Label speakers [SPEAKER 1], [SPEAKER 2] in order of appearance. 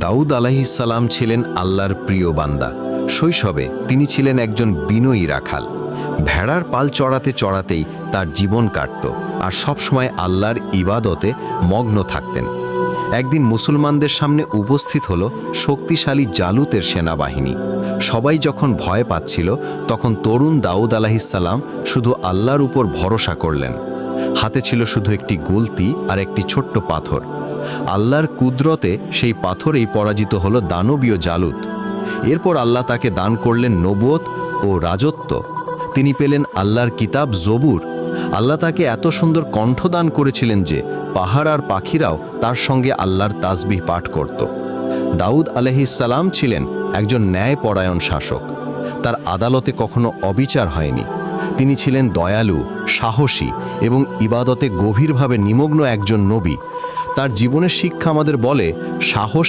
[SPEAKER 1] দাউদ আলাইহিসসালাম ছিলেন আল্লাহর প্রিয় বান্দা। শৈশবে তিনি ছিলেন একজন বিনয়ী রাখাল। ভেড়ার পাল চড়াতে চড়াতেই তার জীবন কাটত, আর সবসময় আল্লাহর ইবাদতে মগ্ন থাকতেন। একদিন মুসলমানদের সামনে উপস্থিত হলো শক্তিশালী জালুতের সেনাবাহিনী। সবাই যখন ভয় পাচ্ছিল, তখন তরুণ দাউদ আলাইহিসসালাম শুধু আল্লাহর উপর ভরসা করলেন। হাতে ছিল শুধু একটি গুলতি আর একটি ছোট্ট পাথর। আল্লাহর কুদরতে সেই পাথরেই পরাজিত হলো দানবীয় জালুত। এরপর আল্লাহ তাকে দান করলেন নবুয়ত ও রাজত্ব। তিনি পেলেন আল্লাহর কিতাব জবুর। আল্লাহ তাকে এত সুন্দর কণ্ঠ দান করেছিলেন যে পাহাড় আর পাখিরাও তার সঙ্গে আল্লাহর তাসবিহ পাঠ করত। দাউদ আলাইহিসসালাম ছিলেন একজন ন্যায়পরায়ণ শাসক। তার আদালতে কখনো অবিচার হয়নি। তিনি ছিলেন দয়ালু, সাহসী এবং ইবাদতে গভীরভাবে নিমগ্ন একজন নবী। তার জীবনের শিক্ষা আমাদের বলে, সাহস